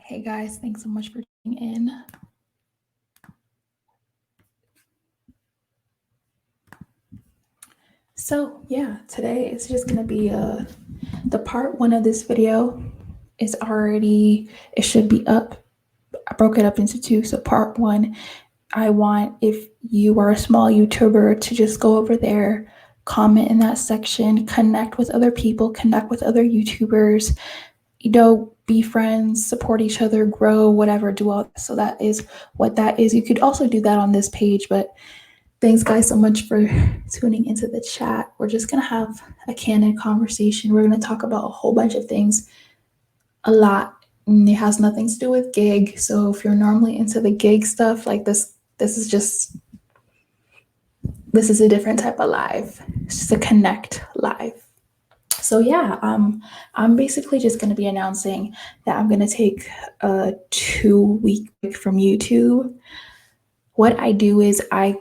Hey guys, thanks so much for tuning in. So yeah, today it's just gonna be the part one of this video is already, it should be up. I broke it up into two. So part one, I want, if you are a small YouTuber, to just go over there, comment in that section, connect with other people, connect with other YouTubers, be friends, support each other, grow, whatever, do all that. So that is what that is. You could also do that on this page, but thanks guys so much for tuning into the chat. We're just gonna have a candid conversation. We're gonna talk about a whole bunch of things, a lot. And it has nothing to do with gig. So if you're normally into the gig stuff, like this is a different type of live. It's just a connect live. So yeah, I'm basically just going to be announcing that I'm going to take a 2-week break from YouTube. What I do is I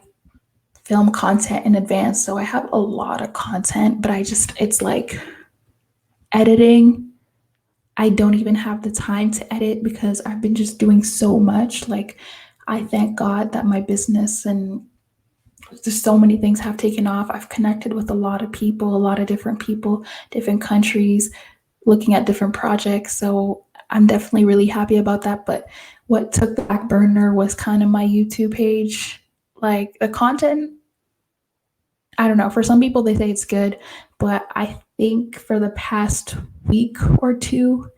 film content in advance. So I have a lot of content, but it's like editing. I don't even have the time to edit because I've been just doing so much. Like, I thank God that my business and just so many things have taken off. I've connected with a lot of people, a lot of different people, different countries, looking at different projects. So I'm definitely really happy about that. But what took the back burner was kind of my YouTube page. Like the content, I don't know, for some people they say it's good, but I think for the past week or two,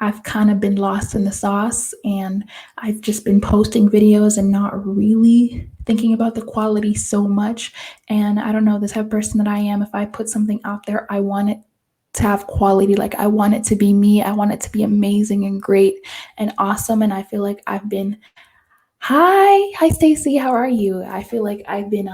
I've kind of been lost in the sauce and I've just been posting videos and not really thinking about the quality so much. And I don't know, the type of person that I am, if I put something out there, I want it to have quality. Like I want it to be me. I want it to be amazing and great and awesome. And I feel like I've been, hi Stacy, how are you? I feel like I've been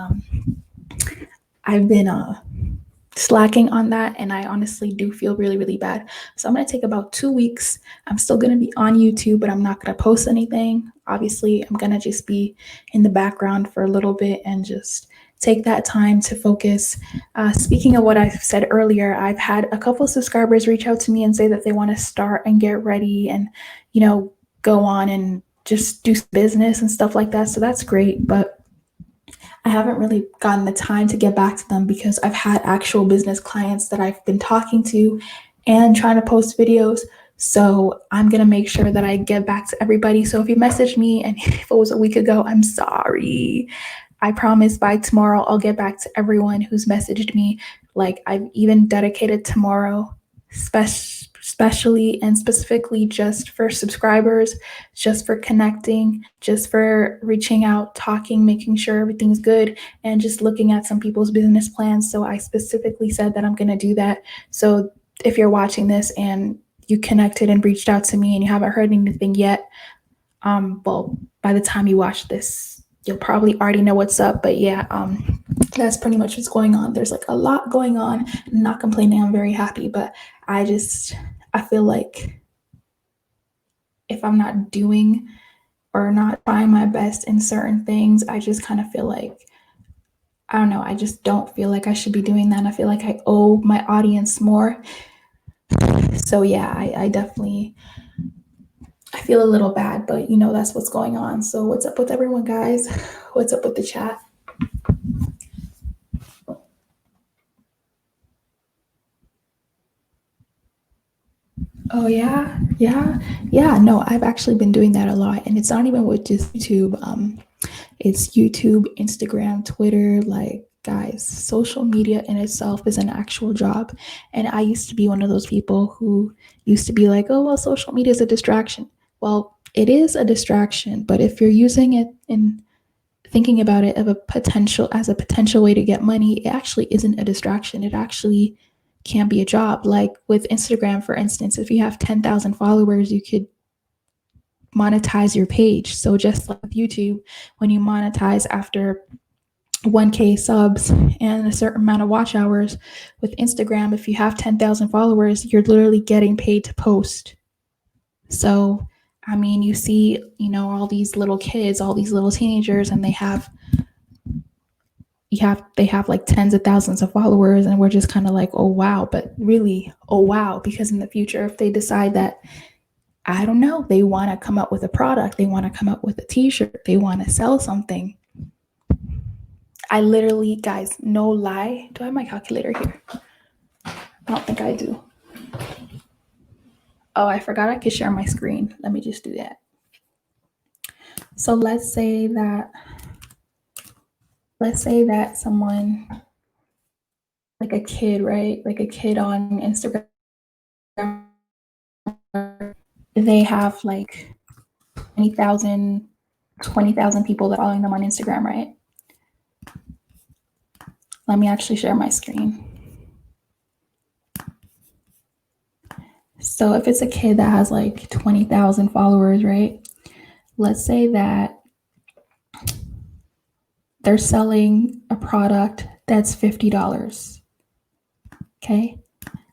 slacking on that, and I honestly do feel really, really bad. So I'm going to take about 2 weeks. I'm still going to be on YouTube, but I'm not going to post anything. Obviously, I'm going to just be in the background for a little bit and just take that time to focus. Speaking of what I said earlier, I've had a couple of subscribers reach out to me and say that they want to start and get ready and, go on and just do business and stuff like that. So that's great. But I haven't really gotten the time to get back to them because I've had actual business clients that I've been talking to and trying to post videos. So I'm going to make sure that I get back to everybody. So if you messaged me and if it was a week ago, I'm sorry. I promise by tomorrow, I'll get back to everyone who's messaged me. Like I've even dedicated tomorrow, especially and specifically just for subscribers, just for connecting, just for reaching out, talking, making sure everything's good, and just looking at some people's business plans. So I specifically said that I'm going to do that. So if you're watching this and you connected and reached out to me and you haven't heard anything yet, well, by the time you watch this, you'll probably already know what's up. But yeah, that's pretty much what's going on. There's like a lot going on. I'm not complaining. I'm very happy, but I feel like if I'm not doing or not trying my best in certain things, I just kind of feel like, I don't know, I just don't feel like I should be doing that. And I feel like I owe my audience more. So yeah, I definitely, I feel a little bad, but that's what's going on. So what's up with everyone, guys? What's up with the chat? Oh yeah. No, I've actually been doing that a lot, and it's not even with just YouTube. It's YouTube, Instagram, Twitter. Like guys, social media in itself is an actual job. And I used to be one of those people who used to be like, oh, well, social media is a distraction. Well, it is a distraction, but if you're using it in thinking about it of a potential as a potential way to get money, it actually isn't a distraction. It actually can be a job. Like with Instagram, for instance, if you have 10,000 followers, you could monetize your page. So just like YouTube, when you monetize after 1K subs and a certain amount of watch hours, with Instagram, if you have 10,000 followers, you're literally getting paid to post. So, I mean, you see, all these little kids, all these little teenagers, and they have like tens of thousands of followers, and we're just kind of like, oh wow. But really, oh wow, because in the future, if they decide that, I don't know, they want to come up with a product, they want to come up with a t-shirt, they want to sell something. I literally, guys, no lie, do I have my calculator here? I don't think I do. Oh, I forgot I could share my screen. Let me just do that. So let's say that someone, like a kid, right? Like a kid on Instagram, they have like 20,000 people that are following them on Instagram, right? Let me actually share my screen. So if it's a kid that has like 20,000 followers, right? Let's say that they're selling a product that's $50. Okay.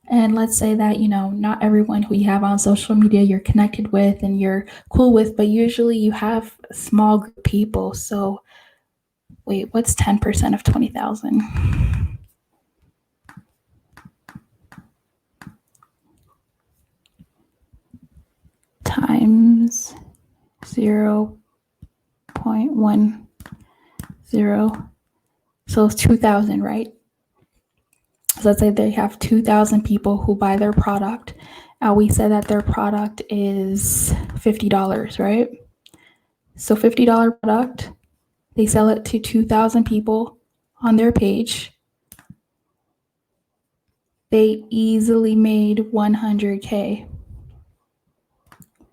And let's say that, not everyone who you have on social media you're connected with and you're cool with, but usually you have a small group of people. So wait, what's 10% of 20,000? Times 0.10. So it's 2,000, right? So let's say they have 2,000 people who buy their product. We said that their product is $50, right? So $50 product, they sell it to 2,000 people on their page. They easily made 100K.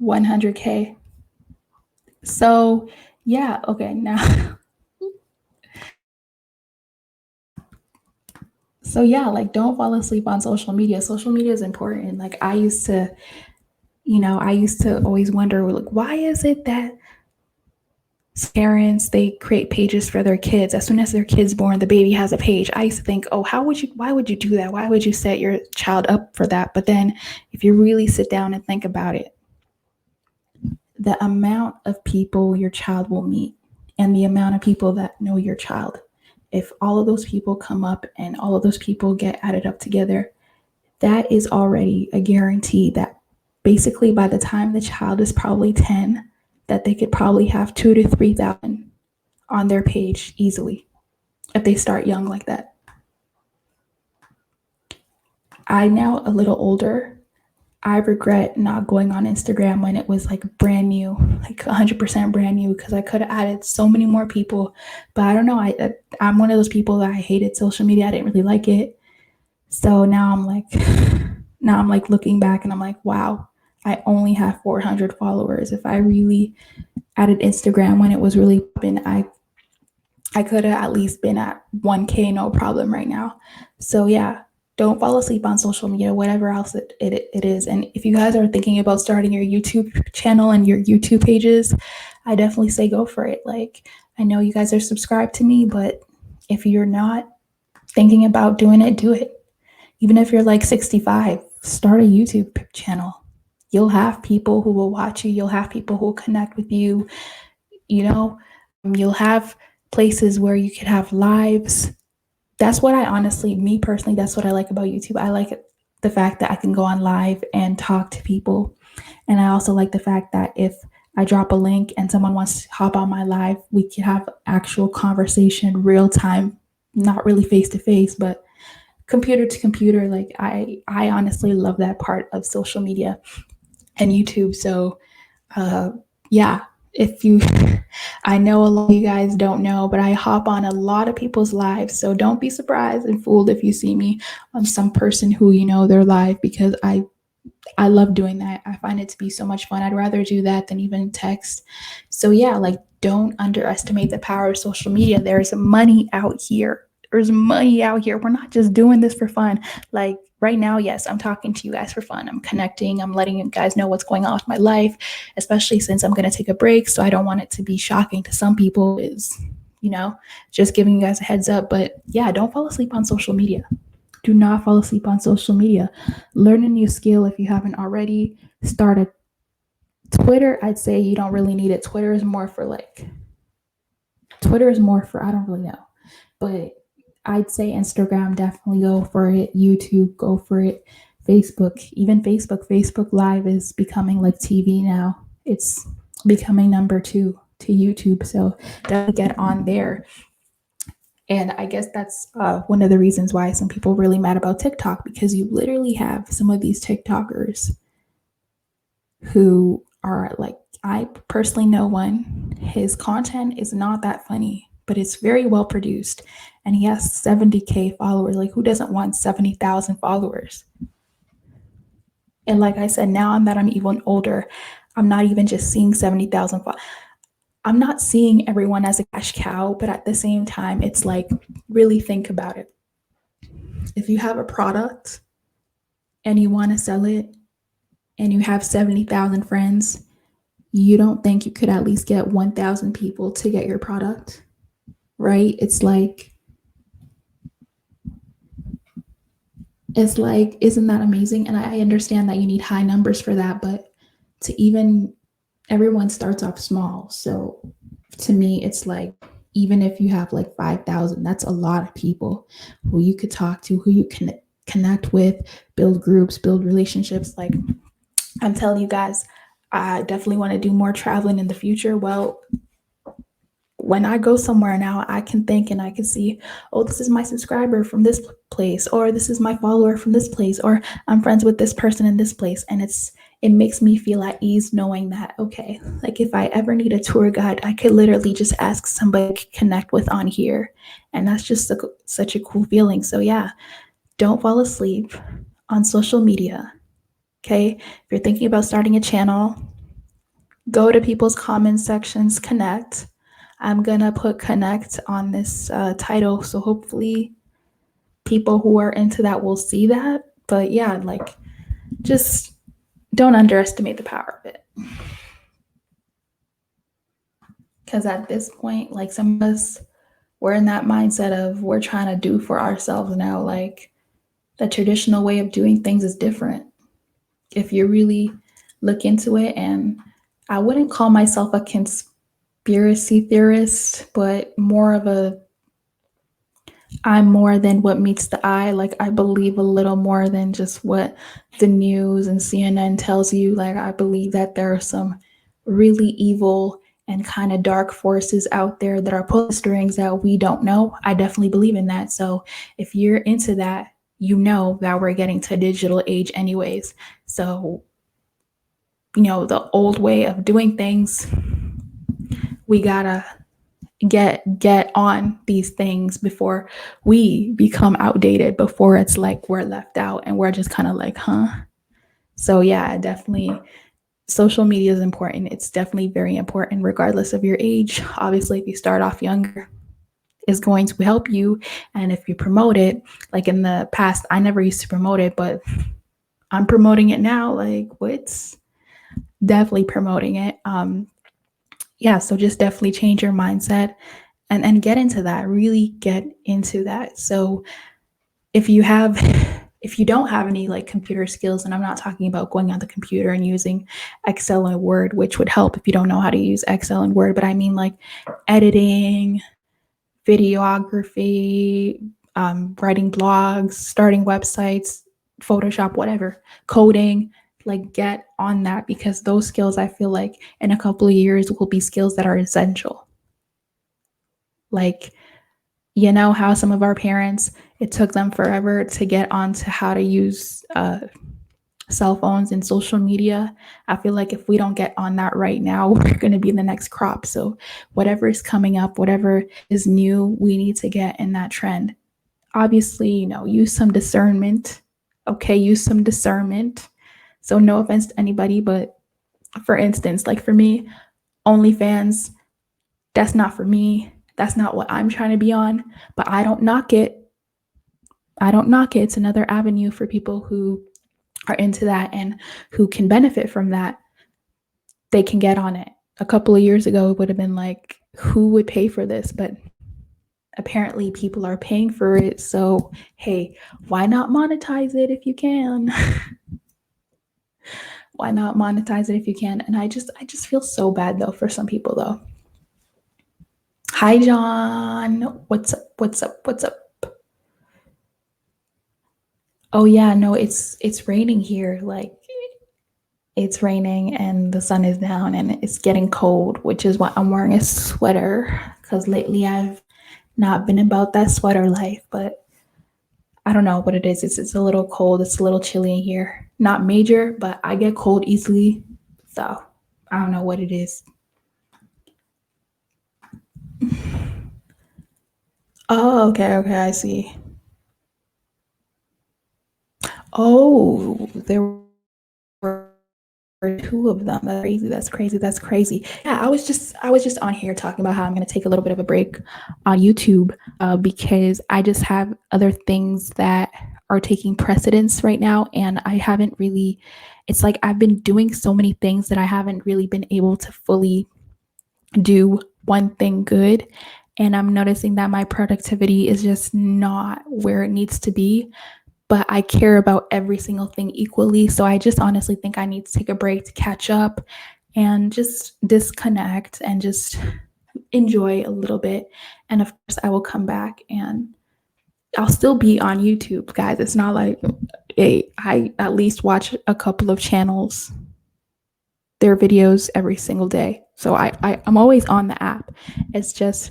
100K. So yeah, okay, now. So yeah, like don't fall asleep on social media. Social media is important. Like I used to always wonder, like, why is it that parents, they create pages for their kids as soon as their kid's born, the baby has a page. I used to think, oh, why would you do that? Why would you set your child up for that? But then if you really sit down and think about it, the amount of people your child will meet and the amount of people that know your child, if all of those people come up and all of those people get added up together, that is already a guarantee that basically by the time the child is probably 10, that they could probably have 2,000 to 3,000 on their page easily if they start young like that. I now a little older, I regret not going on Instagram when it was like brand new, like 100% brand new, because I could have added so many more people. But I don't know, I'm one of those people that I hated social media. I didn't really like it. So now I'm like looking back and I'm like, wow, I only have 400 followers. If I really added Instagram when it was really popping, I could have at least been at 1K, no problem right now. So yeah, don't fall asleep on social media, whatever else it is. And if you guys are thinking about starting your YouTube channel and your YouTube pages, I definitely say go for it. Like, I know you guys are subscribed to me, but if you're not thinking about doing it, do it. Even if you're like 65, start a YouTube channel. You'll have people who will watch you. You'll have people who will connect with you. You'll have places where you could have lives. That's what me personally, that's what I like about YouTube. I like the fact that I can go on live and talk to people. And I also like the fact that if I drop a link and someone wants to hop on my live, we can have actual conversation, real time, not really face to face, but computer to computer. Like I honestly love that part of social media and YouTube. So yeah, if you, I know a lot of you guys don't know, but I hop on a lot of people's lives. So don't be surprised and fooled if you see me on some person who, their live, because I love doing that. I find it to be so much fun. I'd rather do that than even text. So yeah, like don't underestimate the power of social media. There's money out here. There's money out here. We're not just doing this for fun. Like right now, yes, I'm talking to you guys for fun. I'm connecting. I'm letting you guys know what's going on with my life, especially since I'm going to take a break. So I don't want it to be shocking to some people. Is just giving you guys a heads up. But yeah, don't fall asleep on social media. Do not fall asleep on social media. Learn a new skill if you haven't already. Start a Twitter. I'd say you don't really need it. Twitter is more for I don't really know. But I'd say Instagram, definitely go for it. YouTube, go for it. Facebook, even Facebook Live is becoming like TV now. It's becoming number 2 to YouTube. So definitely get on there. And I guess that's one of the reasons why some people are really mad about TikTok, because you literally have some of these TikTokers who are like, I personally know one. His content is not that funny, but it's very well produced. And he has 70K followers. Like, who doesn't want 70,000 followers? And like I said, now that I'm even older, I'm not even just seeing 70,000 followers. I'm not seeing everyone as a cash cow, but at the same time, it's like, really think about it. If you have a product and you want to sell it and you have 70,000 friends, you don't think you could at least get 1,000 people to get your product, right? It's like, isn't that amazing? And I understand that you need high numbers for that, but everyone starts off small. So to me, it's like, even if you have like 5,000, that's a lot of people who you could talk to, who you can connect with, build groups, build relationships. Like, I'm telling you guys, I definitely want to do more traveling in the future. Well, when I go somewhere now, I can think and I can see, oh, this is my subscriber from this place, or this is my follower from this place, or I'm friends with this person in this place. And it makes me feel at ease knowing that, okay, like if I ever need a tour guide, I could literally just ask somebody to connect with on here. And that's just such a cool feeling. So yeah, don't fall asleep on social media. Okay. If you're thinking about starting a channel, go to people's comment sections, connect. I'm going to put connect on this title. So hopefully people who are into that will see that. But yeah, like, just don't underestimate the power of it. Because at this point, like, some of us, we're in that mindset of we're trying to do for ourselves now. Like, the traditional way of doing things is different. If you really look into it, and I wouldn't call myself a conspiracy theorist, but I'm more than what meets the eye. Like, I believe a little more than just what the news and CNN tells you. Like, I believe that there are some really evil and kind of dark forces out there that are pulling strings that we don't know. I definitely believe in that. So if you're into that, you know that we're getting to a digital age anyways. So, the old way of doing things, we gotta get on these things before we become outdated, before it's like we're left out and we're just kind of like, huh? So yeah, definitely social media is important. It's definitely very important regardless of your age. Obviously, if you start off younger, is going to help you. And if you promote it, like in the past, I never used to promote it, but I'm promoting it now. Like, what's definitely promoting it. Yeah, so just definitely change your mindset and get into that. Really get into that. So if you don't have any like computer skills, and I'm not talking about going on the computer and using Excel and Word, which would help if you don't know how to use Excel and Word, but I mean like editing, videography, writing blogs, starting websites, Photoshop, whatever, coding, like, get on that, because those skills, I feel like in a couple of years will be skills that are essential. Like, how some of our parents, it took them forever to get onto how to use cell phones and social media. I feel like if we don't get on that right now, we're going to be the next crop. So, whatever is coming up, whatever is new, we need to get in that trend. Obviously, use some discernment. Okay, use some discernment. So, no offense to anybody, but for instance, like for me, OnlyFans, that's not for me. That's not what I'm trying to be on, but I don't knock it. I don't knock it. It's another avenue for people who are into that and who can benefit from that. They can get on it. A couple of years ago, it would have been like, who would pay for this? But apparently, people are paying for it. So, hey, why not monetize it if you can? Why not monetize it if you can? And I just feel so bad though for some people though. Hi, John. What's up? What's up? What's up? Oh yeah, no, it's raining here. Like it's raining and the sun is down and it's getting cold, which is why I'm wearing a sweater. Because lately I've not been about that sweater life, but I don't know what it is. It's a little cold. It's a little chilly in here. Not major, but I get cold easily. So I don't know what it is. Oh, okay, I see. Oh, there were two of them. That's crazy. That's crazy. That's crazy. Yeah, I was just on here talking about how I'm gonna take a little bit of a break on YouTube because I just have other things that are taking precedence right now, and I haven't really. It's like I've been doing so many things that I haven't really been able to fully do one thing good. And I'm noticing that my productivity is just not where it needs to be, but I care about every single thing equally. So I just honestly think I need to take a break to catch up and just disconnect and just enjoy a little bit. And of course, I will come back and I'll still be on YouTube, guys. It's not like, hey, I at least watch a couple of channels, their videos every single day. So I'm always on the app. It's just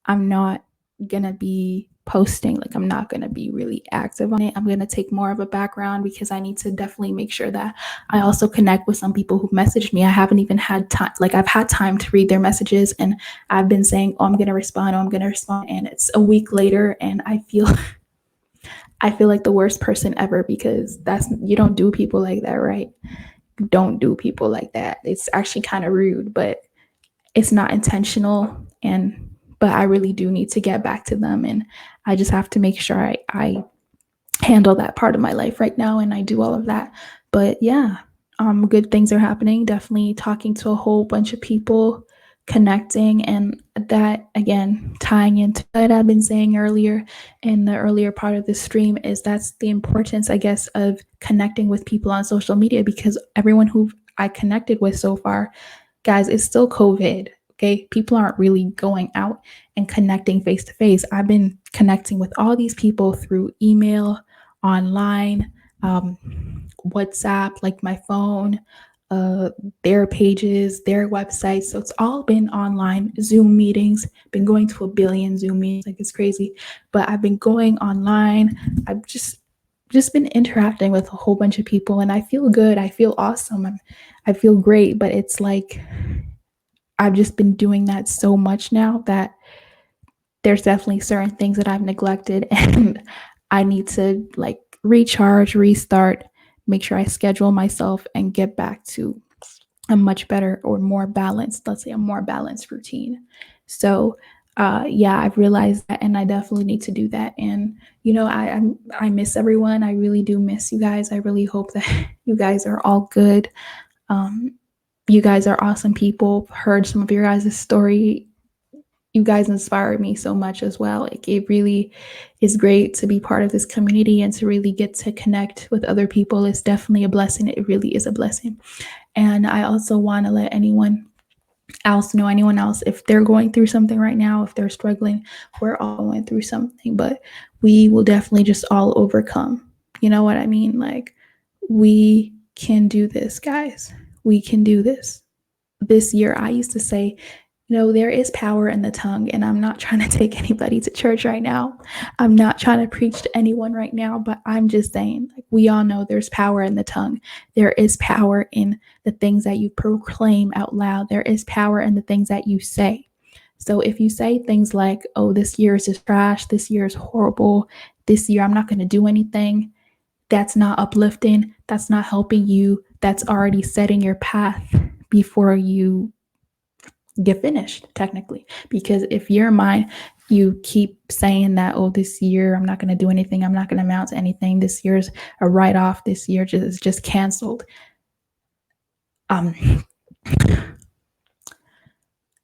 I'm not gonna be posting, like I'm not gonna be really active on it. I'm gonna take more of a background because I need to definitely make sure that I also connect with some people who messaged me. I haven't even had time, like I've had time to read their messages and I've been saying, oh, I'm gonna respond, and it's a week later and I feel like the worst person ever because you don't do people like that, right? Don't do people like that. It's actually kind of rude, but it's not intentional. But I really do need to get back to them. And I just have to make sure I handle that part of my life right now and I do all of that. But yeah, good things are happening. Definitely talking to a whole bunch of people, connecting, and that again tying into what I've been saying earlier in the earlier part of the stream is that's the importance, I guess, of connecting with people on social media because everyone who I connected with so far, guys, it's still COVID. Okay, people aren't really going out and connecting face to face. I've been connecting with all these people through email, online, WhatsApp, like my phone, uh, their pages, their websites. So it's all been online, Zoom meetings, been going to a billion Zoom meetings, like it's crazy. But I've been going online. I've just been interacting with a whole bunch of people and I feel good. I feel awesome. I feel great, but it's like I've just been doing that so much now that there's definitely certain things that I've neglected and I need to like recharge, restart, make sure I schedule myself and get back to a much better or more balanced, let's say a more balanced routine. So yeah, I've realized that and I definitely need to do that. And I miss everyone. I really do miss you guys. I really hope that you guys are all good. Um, you guys are awesome people. Heard some of your guys' story. You guys inspired me so much as well. Like it really is great to be part of this community and to really get to connect with other people. It's definitely a blessing. It really is a blessing. And I also want to let anyone else, if they're going through something right now, if they're struggling, we're all going through something, but we will definitely just all overcome. You know what I mean? Like we can do this, guys. We can do this. This year, I used to say, No, there is power in the tongue, and I'm not trying to take anybody to church right now. I'm not trying to preach to anyone right now, but I'm just saying, like, we all know there's power in the tongue. There is power in the things that you proclaim out loud. There is power in the things that you say. So if you say things like, oh, this year is just trash, this year is horrible, this year I'm not going to do anything, that's not uplifting, that's not helping you, that's already setting your path before you get finished, technically. Because if your mind, you keep saying that, oh, this year I'm not going to do anything, I'm not going to amount to anything, this year's a write-off, this year is just canceled, um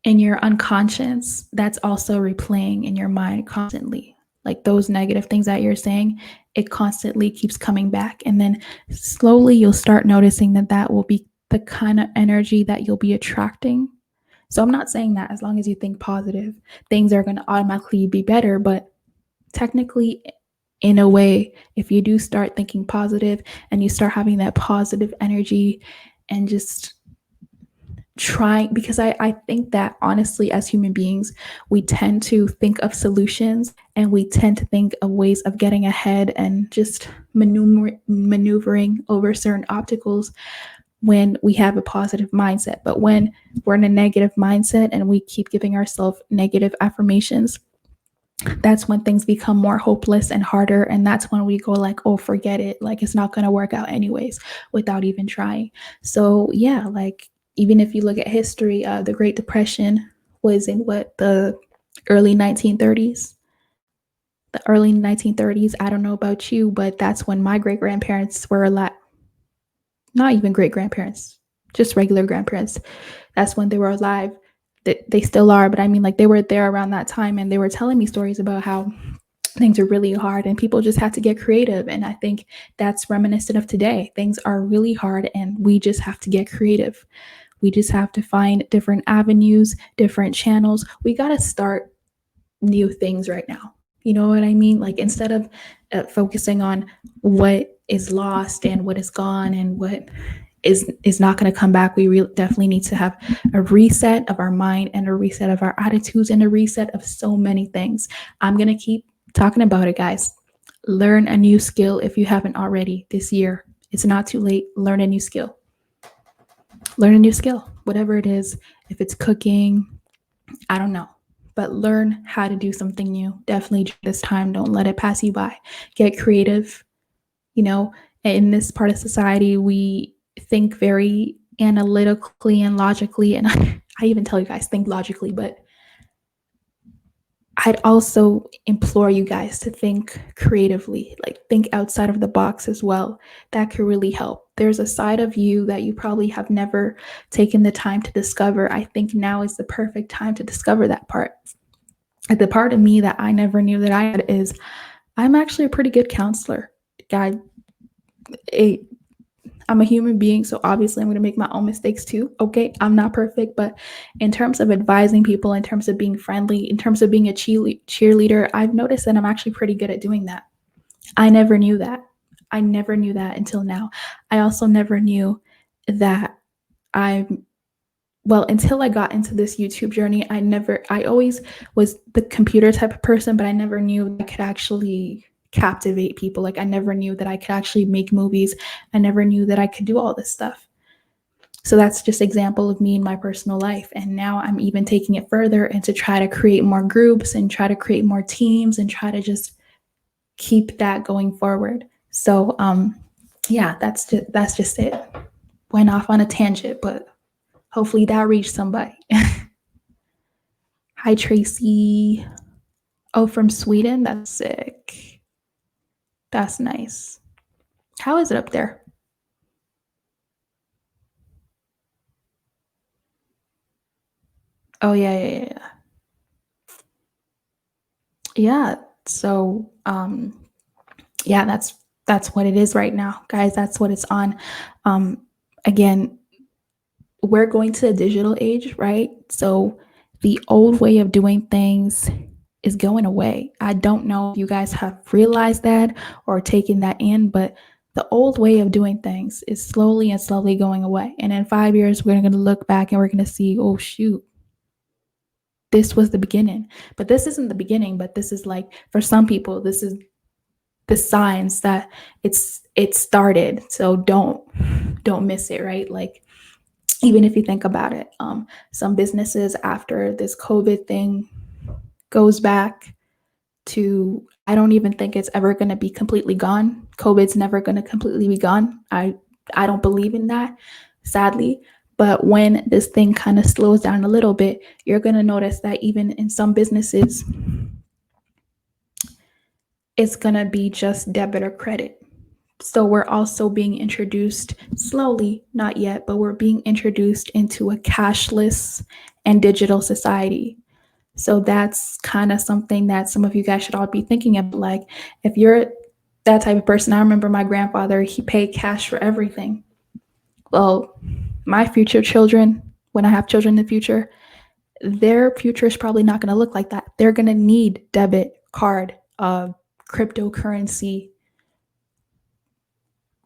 in your unconscious, that's also replaying in your mind constantly. Like those negative things that you're saying, it constantly keeps coming back. And then slowly you'll start noticing that that will be the kind of energy that you'll be attracting. So I'm not saying that as long as you think positive, things are going to automatically be better. But technically, in a way, if you do start thinking positive and you start having that positive energy and just trying, because I think that honestly, as human beings, we tend to think of solutions and we tend to think of ways of getting ahead and just maneuvering over certain obstacles when we have a positive mindset. But when we're in a negative mindset and we keep giving ourselves negative affirmations, that's when things become more hopeless and harder. And that's when we go like, oh, forget it, like it's not going to work out anyways, without even trying. So yeah, like even if you look at history, the Great Depression was in what, the early 1930s. The early 1930s. I don't know about you, but that's when my great grandparents were alive. Not even great grandparents, just regular grandparents. That's when they were alive. They still are, but I mean, like, they were there around that time, and they were telling me stories about how things are really hard and people just have to get creative. And I think that's reminiscent of today. Things are really hard and we just have to get creative. We just have to find different avenues, different channels. We got to start new things right now. You know what I mean? Like, instead of focusing on what is lost and what is gone and what is not going to come back, we definitely need to have a reset of our mind and a reset of our attitudes and a reset of so many things. I'm going to keep talking about it, guys. Learn a new skill if you haven't already this year. It's not too late. Learn a new skill. Learn a new skill, whatever it is. If it's cooking, I don't know, but learn how to do something new. Definitely this time. Don't let it pass you by. Get creative. You know, in this part of society, we think very analytically and logically. And I even tell you guys, think logically, but I'd also implore you guys to think creatively, like think outside of the box as well. That could really help. There's a side of you that you probably have never taken the time to discover. I think now is the perfect time to discover that part. The part of me that I never knew that I had is I'm actually a pretty good counselor. Guy, I'm a human being, so obviously I'm going to make my own mistakes too. Okay, I'm not perfect, but in terms of advising people, in terms of being friendly, in terms of being a cheerleader, I've noticed that I'm actually pretty good at doing that. I never knew that. I never knew that until now. I also never knew that I'm, well, until I got into this YouTube journey, I always was the computer type of person, but I never knew I could actually captivate people. Like, I never knew that I could actually make movies. I never knew that I could do all this stuff. So that's just an example of me in my personal life. And now I'm even taking it further and to try to create more groups and try to create more teams and try to just keep that going forward. So yeah, that's just it. Went off on a tangent, but hopefully that reached somebody. Hi, Tracy. Oh, from Sweden? That's sick. That's nice. How is it up there? Oh, yeah. Yeah. So, yeah, that's what it is right now, guys. That's what it's on. Again, we're going to a digital age, right? So the old way of doing things is going away. I don't know if you guys have realized that or taken that in, but the old way of doing things is slowly and slowly going away. And in 5 years, we're going to look back and we're going to see, oh, shoot, this was the beginning. But this isn't the beginning, but this is like, for some people, this is the signs that it started. So don't miss it, right? Like, even if you think about it, some businesses after this COVID thing goes back to, I don't even think it's ever going to be completely gone. COVID's never going to completely be gone. I don't believe in that, sadly. But when this thing kind of slows down a little bit, you're going to notice that even in some businesses, it's going to be just debit or credit. So we're also being introduced slowly, not yet, but we're being introduced into a cashless and digital society. So that's kind of something that some of you guys should all be thinking of. Like, if you're that type of person, I remember my grandfather, he paid cash for everything. Well, my future children, when I have children in the future, their future is probably not going to look like that. They're going to need debit card, cryptocurrency,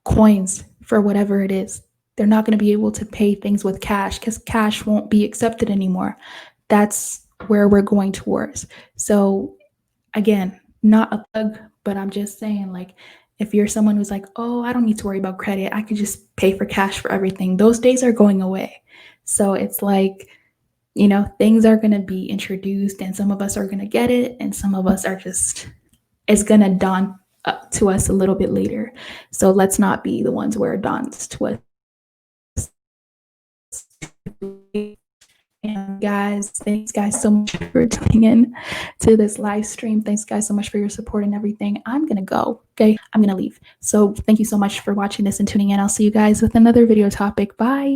coins for whatever it is. They're not going to be able to pay things with cash because cash won't be accepted anymore. That's where we're going towards. So again, not a thug, but I'm just saying, like, if you're someone who's like, oh, I don't need to worry about credit, I can just pay for cash for everything, those days are going away. So it's like, things are going to be introduced, and some of us are going to get it, and some of us are just, it's going to dawn up to us a little bit later. So let's not be the ones where it dawns to us. And guys, thanks guys so much for tuning in to this live stream. Thanks guys so much for your support and everything. I'm gonna go, okay? I'm gonna leave. So thank you so much for watching this and tuning in. I'll see you guys with another video topic. Bye.